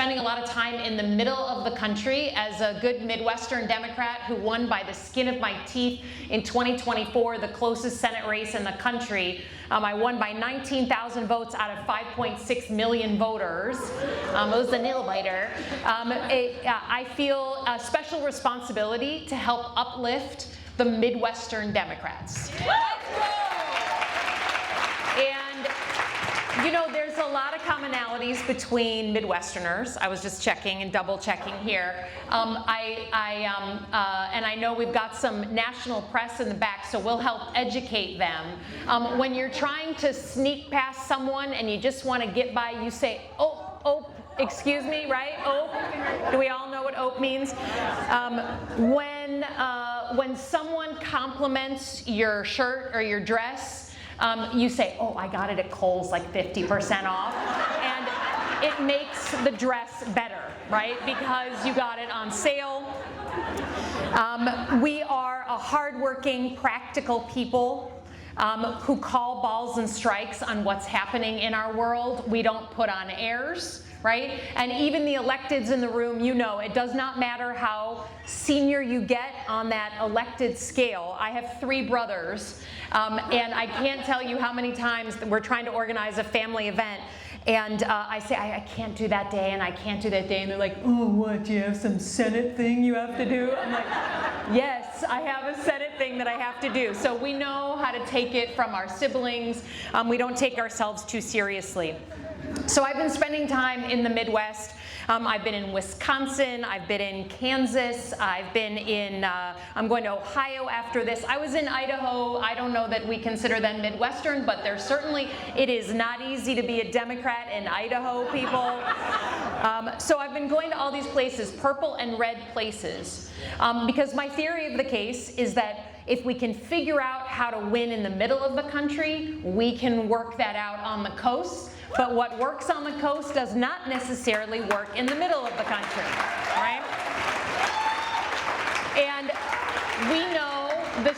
spending a lot of time in the middle of the country as a good Midwestern Democrat who won by the skin of my teeth in 2024, the closest Senate race in the country. I won by 19,000 votes out of 5.6 million voters. It was a nail-biter. I feel a special responsibility to help uplift the Midwestern Democrats. And you know, there's a lot of commonalities between Midwesterners. I was just checking and double checking here. And I know we've got some national press in the back, so we'll help educate them. When you're trying to sneak past someone and you just want to get by, you say, oh, excuse me, right? Do we all know what "ope" means? When someone compliments your shirt or your dress, you say, oh, I got it at Kohl's like 50% off. And it makes the dress better, right? Because you got it on sale. We are a hardworking, practical people who call balls and strikes on what's happening in our world. We don't put on airs, right? And even the electeds in the room, you know, it does not matter how senior you get on that elected scale. I have 3 brothers, and I can't tell you how many times we're trying to organize a family event, and I say, I can't do that day, and I can't do that day, and they're like, oh, what, do you have some Senate thing you have to do? I'm like, yes, I have a Senate thing that I have to do. So we know how to take it from our siblings. We don't take ourselves too seriously. So I've been spending time in the Midwest. I've been in Wisconsin, I've been in Kansas, I've been in, I'm going to Ohio after this. I was in Idaho. I don't know that we consider them Midwestern, but there's certainly, it is not easy to be a Democrat in Idaho, people. So I've been going to all these places, purple and red places, because my theory of the case is that if we can figure out how to win in the middle of the country, we can work that out on the coast. But what works on the coast does not necessarily work in the middle of the country, right? And we know the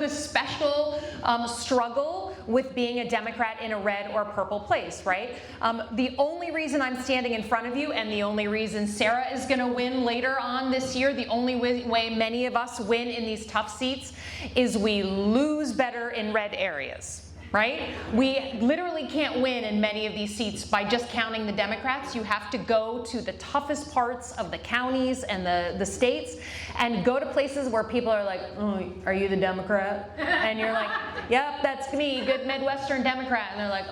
special struggle with being a Democrat in a red or purple place, right? The only reason I'm standing in front of you, and the only reason Sarah is going to win later on this year, the only way many of us win in these tough seats, is we lose better in red areas. Right? We literally can't win in many of these seats by just counting the Democrats. You have to go to the toughest parts of the counties and the states and go to places where people are like, oh, are you the Democrat? And you're like, yep, that's me, good Midwestern Democrat. And they're like,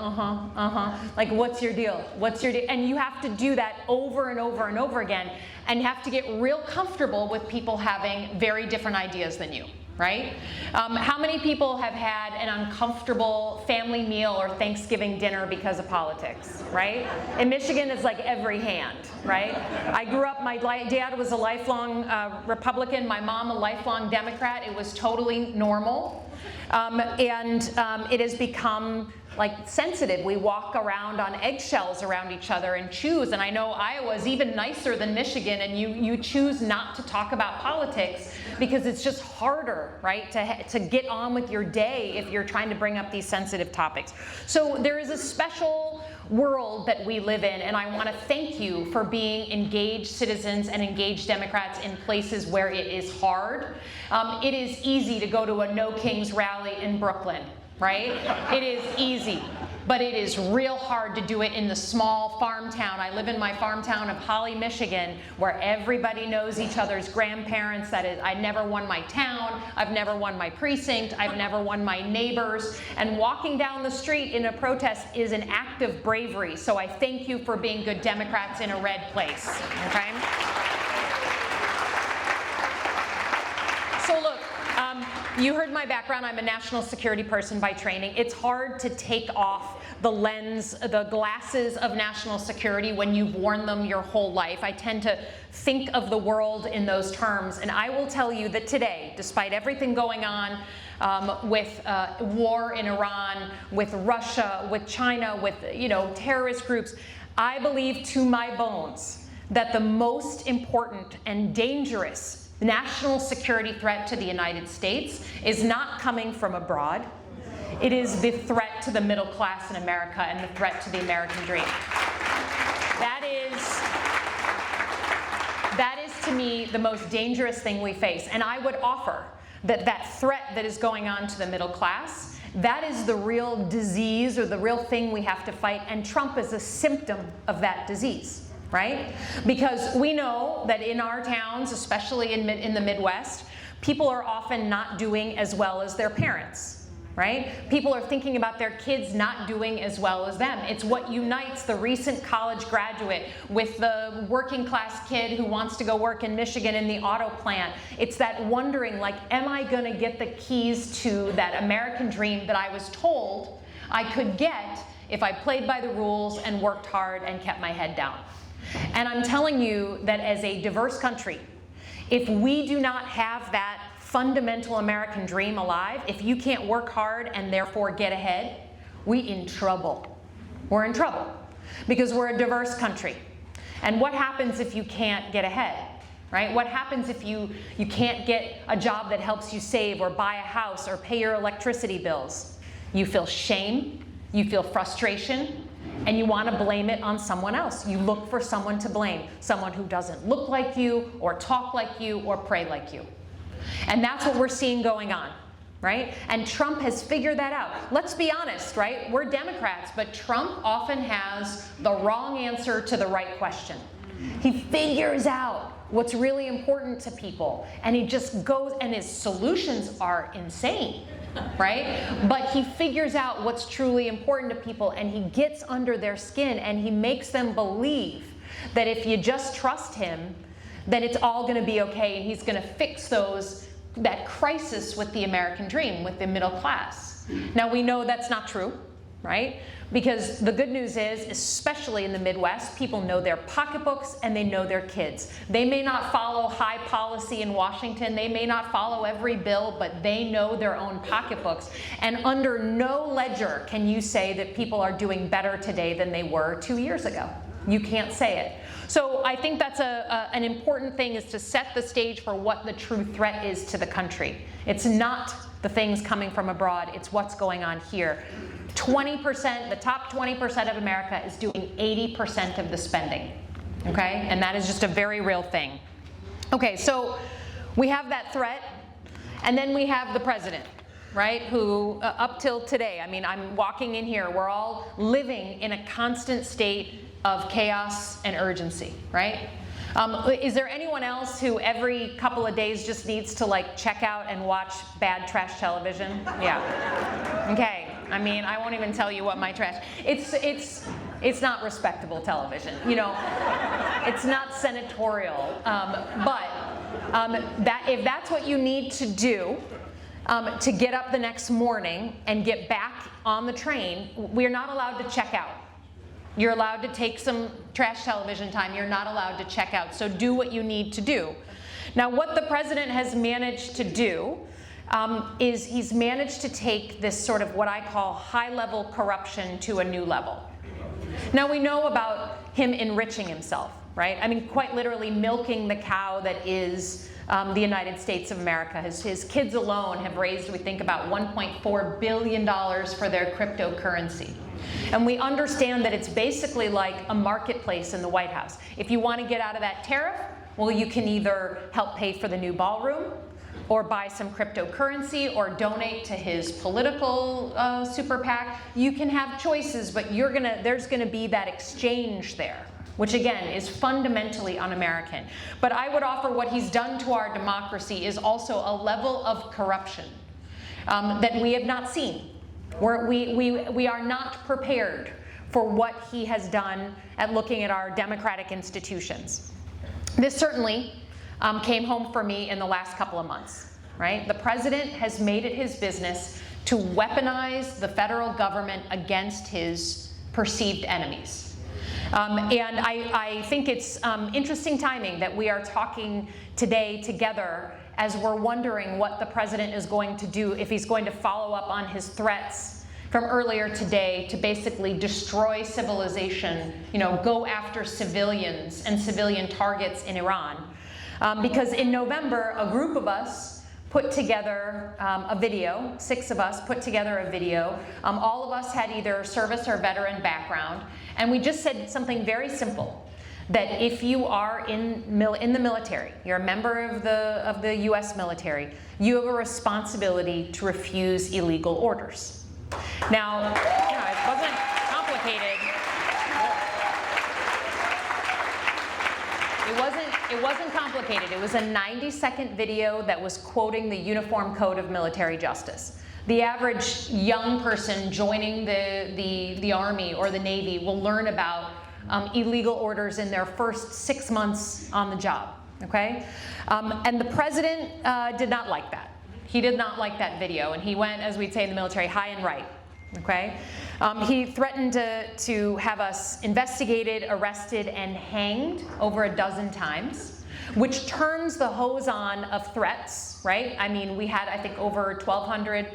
like, what's your deal? What's your deal? And you have to do that over and over and over again, and you have to get real comfortable with people having very different ideas than you. Right? How many people have had an uncomfortable family meal or Thanksgiving dinner because of politics, right? In Michigan, it's like every hand, right? I grew up, my dad was a lifelong Republican, my mom a lifelong Democrat. It was totally normal. It has become like sensitive. We walk around on eggshells around each other and choose. And I know Iowa's even nicer than Michigan, and you choose not to talk about politics because it's just harder, right, to get on with your day if you're trying to bring up these sensitive topics. So there is a special world that we live in, and I want to thank you for being engaged citizens and engaged Democrats in places where it is hard. It is easy to go to a No Kings rally in Brooklyn, right? It is easy, but it is real hard to do it in the small farm town. I live in my farm town of Holly, Michigan, where everybody knows each other's grandparents. That is, I never won my town, I've never won my precinct, I've never won my neighbors, and walking down the street in a protest is an act of bravery. So I thank you for being good Democrats in a red place, okay? So look, you heard my background. I'm a national security person by training. It's hard to take off the lens, the glasses of national security when you've worn them your whole life. I tend to think of the world in those terms. And I will tell you that today, despite everything going on with war in Iran, with Russia, with China, with terrorist groups, I believe to my bones that the most important and dangerous national security threat to the United States is not coming from abroad. It is the threat to the middle class in America and the threat to the American dream. to me the most dangerous thing we face. And I would offer that that threat that is going on to the middle class, that is the real disease or the real thing we have to fight, and Trump is a symptom of that disease, right? Because we know that in our towns, especially in the Midwest, people are often not doing as well as their parents. Right? People are thinking about their kids not doing as well as them. It's what unites the recent college graduate with the working class kid who wants to go work in Michigan in the auto plant. It's that wondering, like, am I going to get the keys to that American dream that I was told I could get if I played by the rules and worked hard and kept my head down? And I'm telling you that as a diverse country, if we do not have that fundamental American dream alive, if you can't work hard and therefore get ahead, we in trouble. We're in trouble because we're a diverse country. And what happens if you can't get ahead, right? What happens if you can't get a job that helps you save or buy a house or pay your electricity bills? You feel shame, you feel frustration, and you want to blame it on someone else. You look for someone to blame, someone who doesn't look like you or talk like you or pray like you. And that's what we're seeing going on, right? And Trump has figured that out. Let's be honest, right? We're Democrats, but Trump often has the wrong answer to the right question. He figures out what's really important to people, and he just goes, and his solutions are insane, right? But he figures out what's truly important to people, and he gets under their skin, and he makes them believe that if you just trust him, then it's all going to be okay, and he's going to fix that crisis with the American dream, with the middle class. Now, we know that's not true, right? Because the good news is, especially in the Midwest, people know their pocketbooks and they know their kids. They may not follow high policy in Washington, they may not follow every bill, but they know their own pocketbooks. And under no ledger can you say that people are doing better today than they were 2 years ago. You can't say it. So I think that's an important thing, is to set the stage for what the true threat is to the country. It's not the things coming from abroad, it's what's going on here. 20%, the top 20% of America is doing 80% of the spending, okay? And that is just a very real thing. Okay, so we have that threat, and then we have the president, right, who up till today, I mean, I'm walking in here, we're all living in a constant state of chaos and urgency, right? Is there anyone else who every couple of days just needs to like check out and watch bad trash television? Yeah. Okay. I mean, I won't even tell you what my trash. It's not respectable television. You know, it's not senatorial. But if that's what you need to do to get up the next morning and get back on the train, we're not allowed to check out. You're allowed to take some trash television time. You're not allowed to check out. So do what you need to do. Now, what the president has managed to do is he's managed to take this sort of what I call high-level corruption to a new level. Now, we know about him enriching himself, right? I mean, quite literally milking the cow that is the United States of America. His kids alone have raised, we think, about $1.4 billion for their cryptocurrency. And we understand that it's basically like a marketplace in the White House. If you want to get out of that tariff, well, you can either help pay for the new ballroom, or buy some cryptocurrency, or donate to his political super PAC. You can have choices, but there's gonna be that exchange there, which again is fundamentally un-American. But I would offer what he's done to our democracy is also a level of corruption that we have not seen. We are not prepared for what he has done at looking at our democratic institutions. This certainly came home for me in the last couple of months, right? The president has made it his business to weaponize the federal government against his perceived enemies. And I think it's interesting timing that we are talking today together as we're wondering what the president is going to do, if he's going to follow up on his threats from earlier today to basically destroy civilization, go after civilians and civilian targets in Iran. Because in November, a group of us put together a video, 6 of us put together a video. All of us had either service or veteran background, and we just said something very simple, that if you are in the military, you're a member of the US military, you have a responsibility to refuse illegal orders. Now, it wasn't complicated. It wasn't complicated. It was a 90-second video that was quoting the Uniform Code of Military Justice. The average young person joining the Army or the Navy will learn about illegal orders in their first 6 months on the job, okay? And the president did not like that. He did not like that video, and he went, as we'd say in the military, high and right, okay? He threatened to have us investigated, arrested, and hanged over a dozen times, which turns the hose on of threats, right? I mean, we had, I think, over 1,200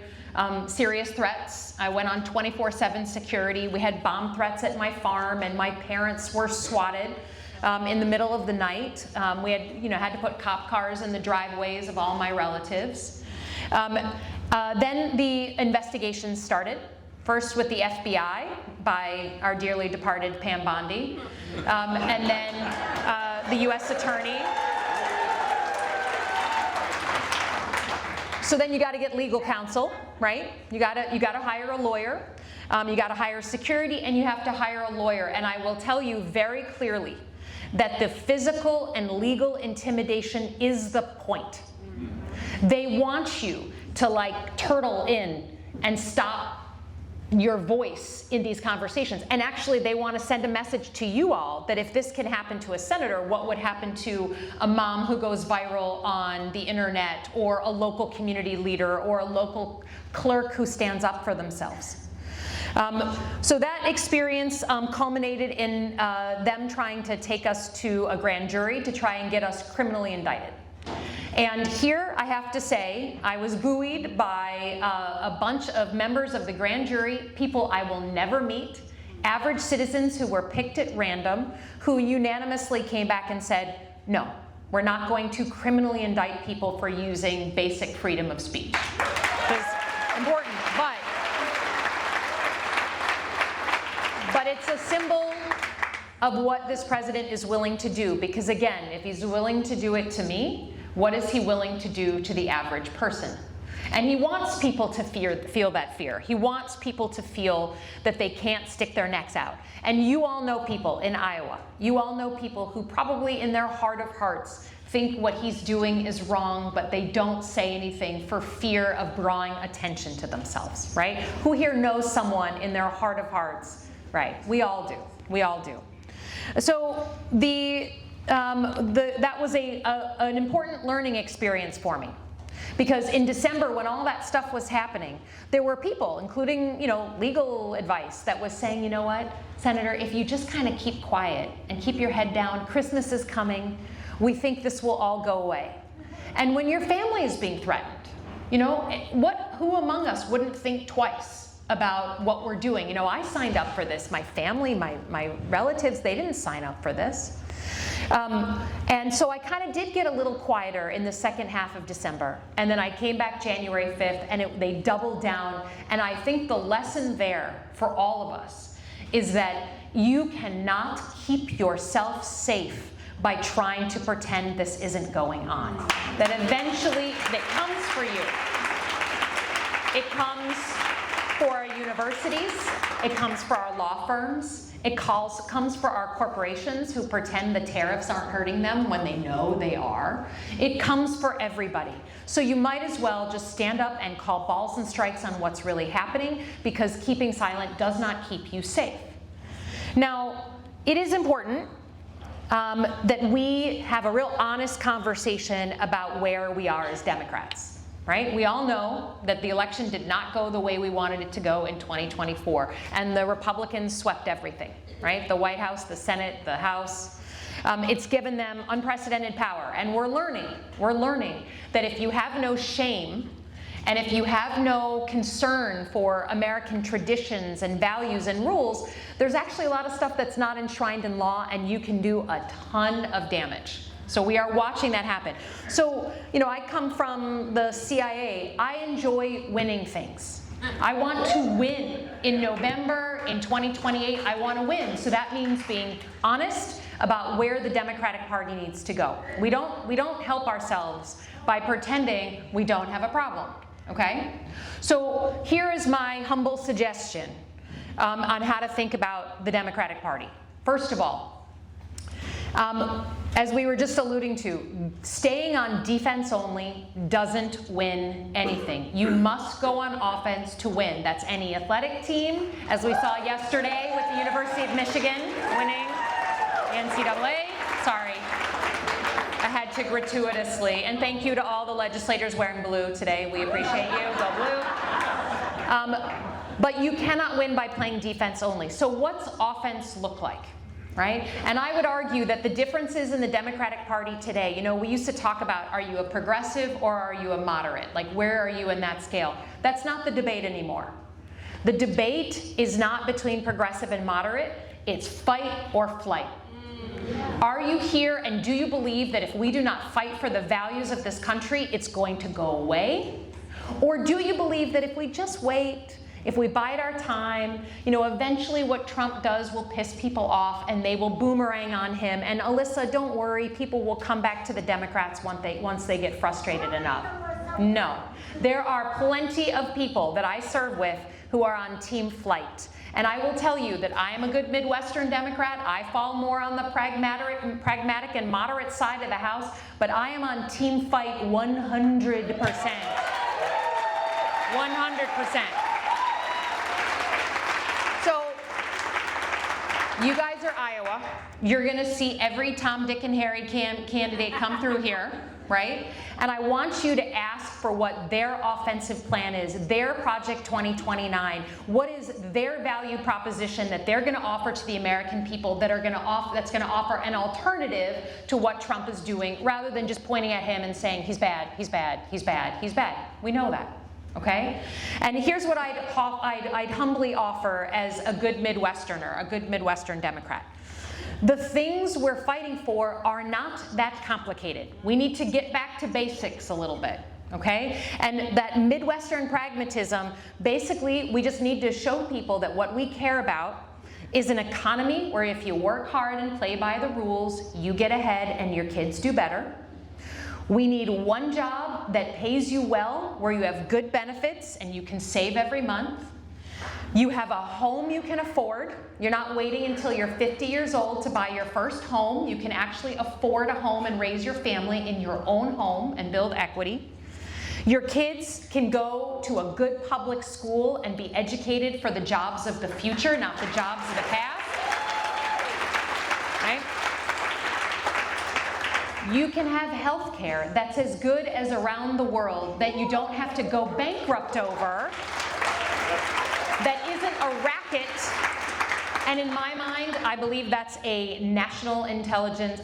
serious threats. I went on 24/7 security. We had bomb threats at my farm, and my parents were swatted in the middle of the night. We had to put cop cars in the driveways of all my relatives. Then the investigation started. First with the FBI by our dearly departed Pam Bondi, and then the U.S. Attorney. So then you got to get legal counsel, right? You got to hire a lawyer. You got to hire security, and you have to hire a lawyer. And I will tell you very clearly that the physical and legal intimidation is the point. They want you to like turtle in and stop your voice in these conversations. And actually, they want to send a message to you all that if this can happen to a senator, what would happen to a mom who goes viral on the internet, or a local community leader, or a local clerk who stands up for themselves. So that experience culminated in them trying to take us to a grand jury to try and get us criminally indicted. And here, I have to say, I was buoyed by a bunch of members of the grand jury, people I will never meet, average citizens who were picked at random, who unanimously came back and said, no, we're not going to criminally indict people for using basic freedom of speech. It's important, but it's a symbol of what this president is willing to do, because again, if he's willing to do it to me, what is he willing to do to the average person? And he wants people to feel that fear. He wants people to feel that they can't stick their necks out. And you all know people in Iowa. You all know people who probably in their heart of hearts think what he's doing is wrong, but they don't say anything for fear of drawing attention to themselves, right? Who here knows someone in their heart of hearts? Right, we all do, we all do. So that was an important learning experience for me, because in December, when all that stuff was happening, there were people, including legal advice, that was saying, you know what, Senator, if you just kind of keep quiet and keep your head down, Christmas is coming, we think this will all go away. And when your family is being threatened, who among us wouldn't think twice about what we're doing? I signed up for this. My family, my relatives, they didn't sign up for this. And so I kind of did get a little quieter in the second half of December. And then I came back January 5th, and they doubled down. And I think the lesson there for all of us is that you cannot keep yourself safe by trying to pretend this isn't going on. That eventually it comes for you. It comes for our universities. It comes for our law firms. It comes for our corporations who pretend the tariffs aren't hurting them when they know they are. It comes for everybody. So you might as well just stand up and call balls and strikes on what's really happening, because keeping silent does not keep you safe. Now, it is important that we have a real honest conversation about where we are as Democrats. Right? We all know that the election did not go the way we wanted it to go in 2024, and the Republicans swept everything, right? The White House, the Senate, the House. It's given them unprecedented power, and we're learning that if you have no shame, and if you have no concern for American traditions and values and rules, there's actually a lot of stuff that's not enshrined in law, and you can do a ton of damage. So we are watching that happen. So, I come from the CIA. I enjoy winning things. I want to win in November, in 2028, I want to win. So that means being honest about where the Democratic Party needs to go. We don't help ourselves by pretending we don't have a problem, okay? So here is my humble suggestion on how to think about the Democratic Party. First of all, as we were just alluding to, staying on defense only doesn't win anything. You must go on offense to win. That's any athletic team, as we saw yesterday with the University of Michigan winning the NCAA. Sorry, I had to gratuitously. And thank you to all the legislators wearing blue today. We appreciate you. Go blue. But you cannot win by playing defense only. So what's offense look like? Right? And I would argue that the differences in the Democratic Party today, you know, we used to talk about, are you a progressive or are you a moderate? Like, where are you in that scale? That's not the debate anymore. The debate is not between progressive and moderate, it's fight or flight. Are you here and do you believe that if we do not fight for the values of this country, it's going to go away? Or do you believe that if we just wait, if we bide our time, you know, eventually what Trump does will piss people off and they will boomerang on him. And Alyssa, don't worry, people will come back to the Democrats once they get frustrated enough. No. There are plenty of people that I serve with who are on team flight. And I will tell you that I am a good Midwestern Democrat. I fall more on the pragmatic and moderate side of the House, but I am on team fight 100%. 100%. You guys are Iowa. You're going to see every Tom, Dick, and Harry candidate come through here, right? And I want you to ask for what their offensive plan is, their Project 2029. What is their value proposition that they're going to offer to the American people that's going to offer an alternative to what Trump is doing, rather than just pointing at him and saying, he's bad, he's bad, he's bad, he's bad. We know that. Okay? And here's what I'd humbly offer as a good Midwesterner, a good Midwestern Democrat. The things we're fighting for are not that complicated. We need to get back to basics a little bit, okay? And that Midwestern pragmatism, basically, we just need to show people that what we care about is an economy where if you work hard and play by the rules, you get ahead and your kids do better. We need one job that pays you well, where you have good benefits and you can save every month. You have a home you can afford. You're not waiting until you're 50 years old to buy your first home. You can actually afford a home and raise your family in your own home and build equity. Your kids can go to a good public school and be educated for the jobs of the future, not the jobs of the past. Right? You can have health care that's as good as around the world, that you don't have to go bankrupt over, that isn't a racket. And in my mind, I believe that's a national insurance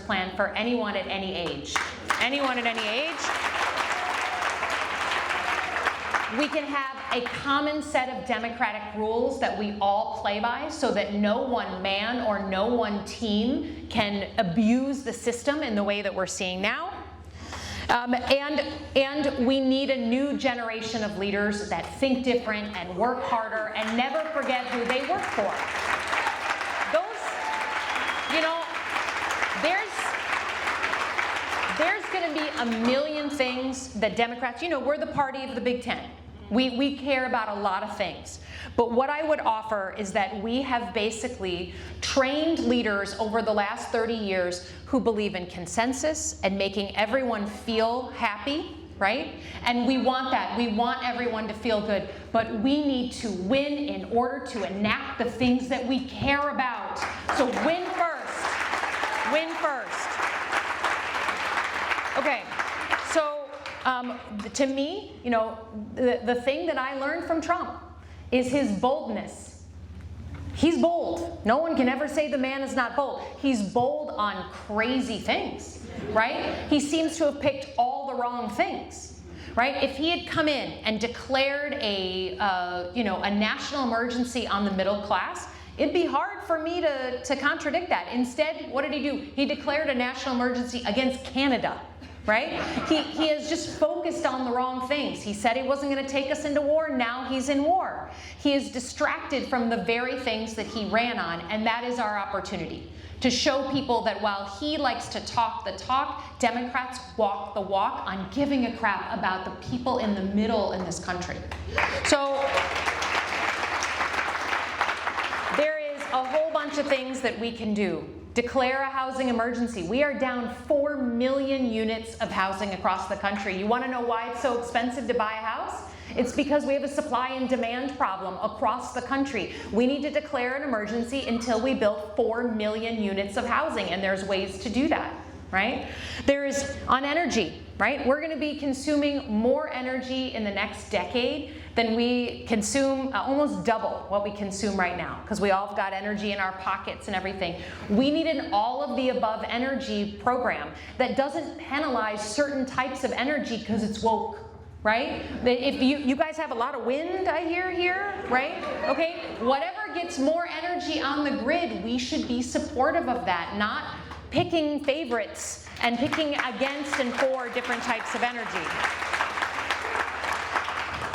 plan for anyone at any age. Anyone at any age. We can have a common set of democratic rules that we all play by, so that no one man or no one team can abuse the system in the way that we're seeing now. And we need a new generation of leaders that think different and work harder and never forget who they work for. Those, you know, there's going to be a million things that Democrats, you know, we're the party of the Big Ten. We care about a lot of things. But what I would offer is that we have basically trained leaders over the last 30 years who believe in consensus and making everyone feel happy, right? And we want that. We want everyone to feel good. But we need to win in order to enact the things that we care about. So win first. Win first. Okay. So to me, you know, the thing that I learned from Trump is his boldness. He's bold. No one can ever say the man is not bold. He's bold on crazy things, right? He seems to have picked all the wrong things, right? If he had come in and declared a national emergency on the middle class, it'd be hard for me to contradict that. Instead, what did he do? He declared a national emergency against Canada. right? He has just focused on the wrong things. He said he wasn't going to take us into war. Now he's in war. He is distracted from the very things that he ran on, and that is our opportunity to show people that while he likes to talk the talk, Democrats walk the walk on giving a crap about the people in the middle in this country. So there is a whole bunch of things that we can do. Declare a housing emergency. We are down 4 million units of housing across the country. You want to know why it's so expensive to buy a house? It's because we have a supply and demand problem across the country. We need to declare an emergency until we build 4 million units of housing, and there's ways to do that, right? There is on energy, right? We're going to be consuming more energy in the next decade than we consume, almost double what we consume right now, because we all have got energy in our pockets and everything. We need an all-of-the-above energy program that doesn't penalize certain types of energy because it's woke, right? If you guys have a lot of wind, I hear here, right? Okay, whatever gets more energy on the grid, we should be supportive of that, not picking favorites and picking against and for different types of energy.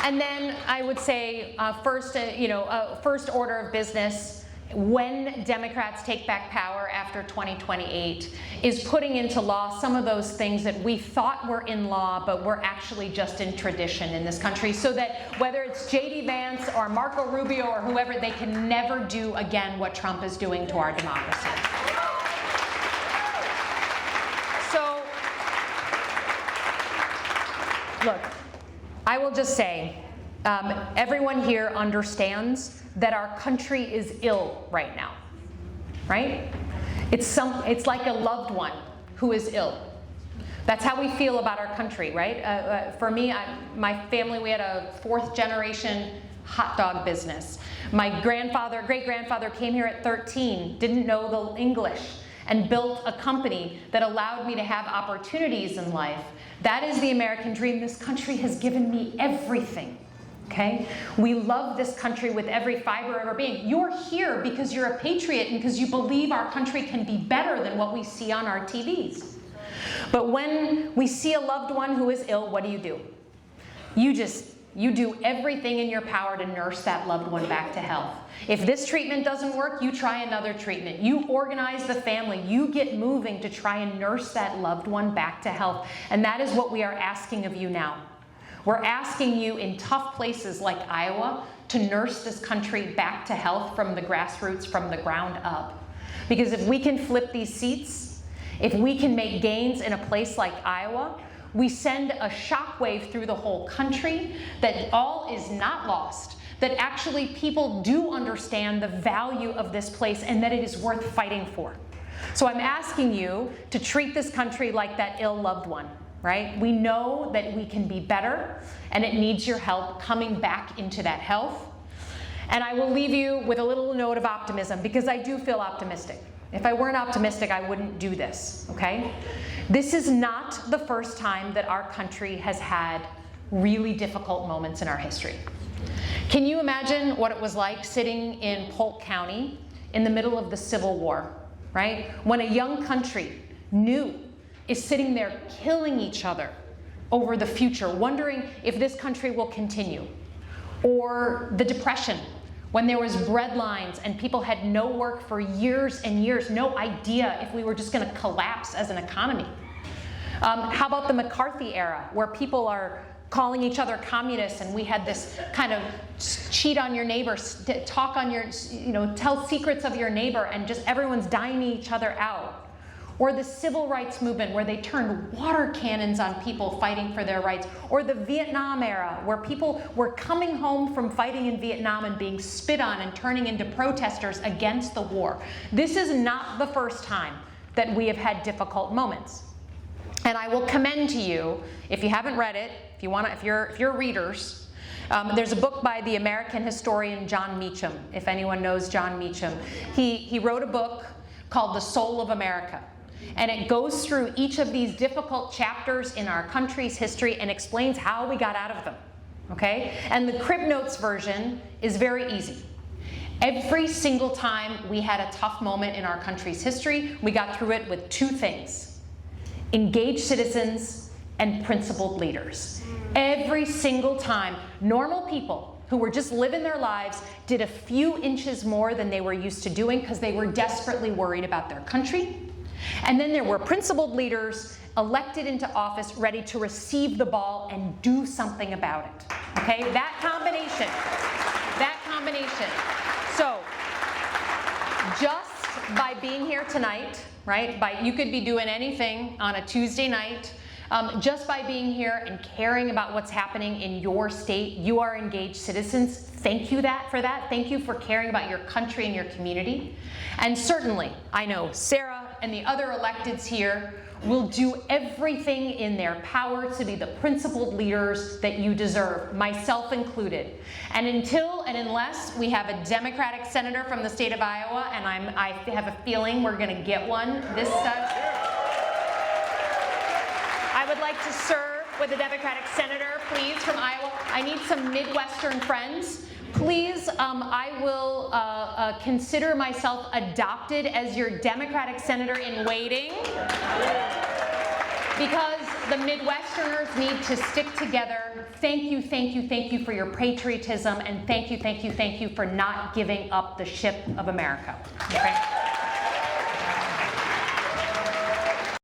And then I would say first order of business when Democrats take back power after 2028 is putting into law some of those things that we thought were in law but were actually just in tradition in this country, so that whether it's J.D. Vance or Marco Rubio or whoever, they can never do again what Trump is doing to our democracy. So, look, I will just say, everyone here understands that our country is ill right now, right? It's like a loved one who is ill. That's how we feel about our country, right? For me, my family, we had a 4th generation hot dog business. My great-grandfather came here at 13, didn't know the English, and built a company that allowed me to have opportunities in life. That is the American dream. This country has given me everything, okay? We love this country with every fiber of our being. You're here because you're a patriot and because you believe our country can be better than what we see on our TVs. But when we see a loved one who is ill, what do? You do everything in your power to nurse that loved one back to health. If this treatment doesn't work, you try another treatment. You organize the family. You get moving to try and nurse that loved one back to health. And that is what we are asking of you now. We're asking you in tough places like Iowa to nurse this country back to health from the grassroots, from the ground up. Because if we can flip these seats, if we can make gains in a place like Iowa, we send a shockwave through the whole country that all is not lost, that actually people do understand the value of this place and that it is worth fighting for. So I'm asking you to treat this country like that ill loved one, right? We know that we can be better and it needs your help coming back into that health. And I will leave you with a little note of optimism because I do feel optimistic. If I weren't optimistic, I wouldn't do this, okay? This is not the first time that our country has had really difficult moments in our history. Can you imagine what it was like sitting in Polk County in the middle of the Civil War, right? When a young country, new, is sitting there killing each other over the future, wondering if this country will continue. Or the Depression, when there was bread lines and people had no work for years and years, no idea if we were just going to collapse as an economy. How about the McCarthy era, where people are calling each other communists and we had this kind of cheat on your neighbor, talk on your, tell secrets of your neighbor and just everyone's dying each other out. Or the civil rights movement where they turned water cannons on people fighting for their rights. Or the Vietnam era where people were coming home from fighting in Vietnam and being spit on and turning into protesters against the war. This is not the first time that we have had difficult moments. And I will commend to you, if you haven't read it, if you're readers, there's a book by the American historian John Meacham, if anyone knows John Meacham. He wrote a book called The Soul of America. And it goes through each of these difficult chapters in our country's history and explains how we got out of them, okay? And the Crib Notes version is very easy. Every single time we had a tough moment in our country's history, we got through it with two things: engaged citizens and principled leaders. Every single time, normal people who were just living their lives did a few inches more than they were used to doing because they were desperately worried about their country. And then there were principled leaders elected into office ready to receive the ball and do something about it. Okay, that combination. So, just by being here tonight, right, you could be doing anything on a Tuesday night, just by being here and caring about what's happening in your state, you are engaged citizens. Thank you for that. Thank you for caring about your country and your community. And certainly, I know Sarah and the other electeds here will do everything in their power to be the principled leaders that you deserve, myself included. And until and unless we have a Democratic senator from the state of Iowa, and I have a feeling we're going to get one this time, I would like to serve with a Democratic senator, please, from Iowa. I need some Midwestern friends. Please, I will consider myself adopted as your Democratic senator in waiting, because the Midwesterners need to stick together. Thank you for your patriotism, and thank you for not giving up the ship of America. Okay?